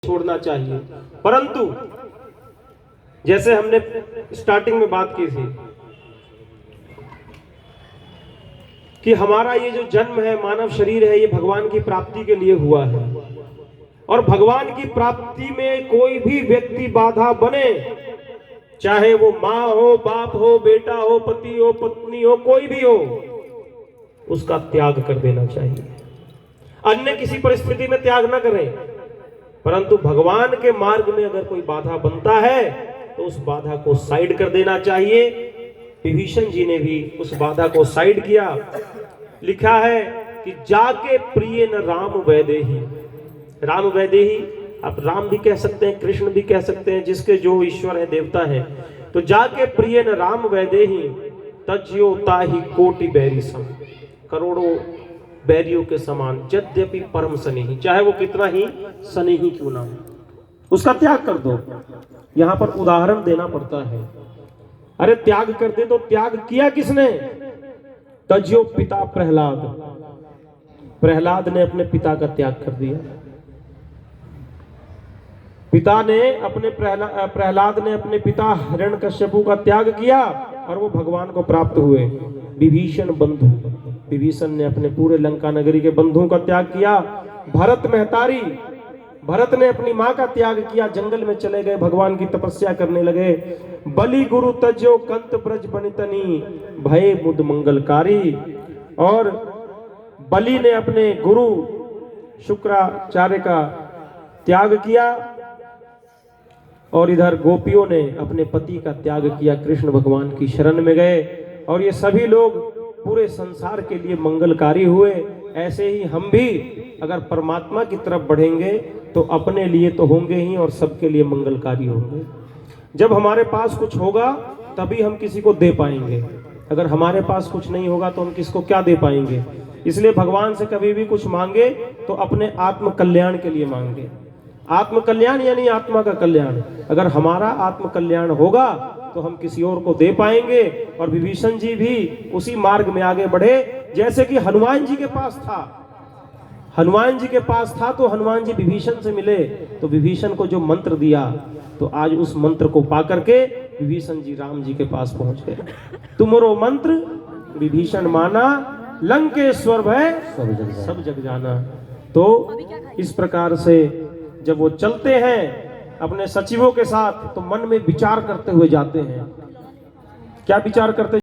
छोड़ना चाहिए। परंतु जैसे हमने स्टार्टिंग में बात की थी कि हमारा ये जो जन्म है, मानव शरीर है, ये भगवान की प्राप्ति के लिए हुआ है। और भगवान की प्राप्ति में कोई भी व्यक्ति बाधा बने, चाहे वो माँ हो, बाप हो, बेटा हो, पति हो, पत्नी हो, कोई भी हो, उसका त्याग कर देना चाहिए। अन्य किसी परिस्थिति में त्याग न करें, परंतु भगवान के मार्ग में अगर कोई बाधा बनता है तो उस बाधा को साइड कर देना चाहिए। विभीषण जी ने भी उस बाधा को साइड किया। लिखा है कि जाके प्रिय न राम वैदेही। राम वैदेही आप राम भी कह सकते हैं, कृष्ण भी कह सकते हैं, जिसके जो ईश्वर है, देवता है। तो जाके प्रिय न राम वैदेही तज्यो ताहि कोटि बैरी सम। करोड़ों बैरियों के समान, यद्यपि परम स्नेही, चाहे वो कितना ही स्नेही क्यों ना हो, उसका त्याग कर दो। यहां पर उदाहरण देना पड़ता है। अरे त्याग कर दे तो त्याग किया किसने? तज्यो पिता प्रहलाद। प्रहलाद ने अपने पिता का त्याग कर दिया। पिता ने अपने प्रहलाद ने अपने पिता हिरण्यकश्यपु का त्याग किया और वो भगवान को प्राप्त हुए। विभीषण बंधु, विभीषण ने अपने पूरे लंका नगरी के बंधुओं का त्याग किया। भरत महतारी, भरत ने अपनी मां का त्याग किया, जंगल में चले गए, भगवान की तपस्या करने लगे। बलि गुरु तज्यो कंत ब्रज बनितनी भय मुद मंगलकारी। और बलि ने अपने गुरु शुक्राचार्य का त्याग किया और इधर गोपियों ने अपने पति का त्याग किया, कृष्ण भगवान की शरण में गए। और ये सभी लोग पूरे संसार के लिए मंगलकारी हुए। ऐसे ही हम भी अगर परमात्मा की तरफ बढ़ेंगे तो अपने लिए तो होंगे ही और सबके लिए मंगलकारी होंगे। जब हमारे पास कुछ होगा तभी हम किसी को दे पाएंगे। अगर हमारे पास कुछ नहीं होगा तो हम किसको क्या दे पाएंगे? इसलिए भगवान से कभी भी कुछ मांगे तो अपने आत्म कल्याण के लिए मांगे। आत्म कल्याण यानी आत्मा का कल्याण। अगर हमारा आत्म कल्याण होगा तो हम किसी और को दे पाएंगे। और विभीषण जी भी उसी मार्ग में आगे बढ़े जैसे कि हनुमान जी के पास था। हनुमान जी के पास था तो हनुमान जी विभीषण से मिले, तो विभीषण को जो मंत्र दिया, तो आज उस मंत्र को पा करके विभीषण जी राम जी के पास पहुंच गए। तुमरो मंत्र विभीषण माना, लंकेश्वर भय सब जग जाना। तो इस प्रकार से जब वो चलते हैं अपने सचिवों के साथ तो मन में विचार करते हुए जाते हैं। क्या विचार करते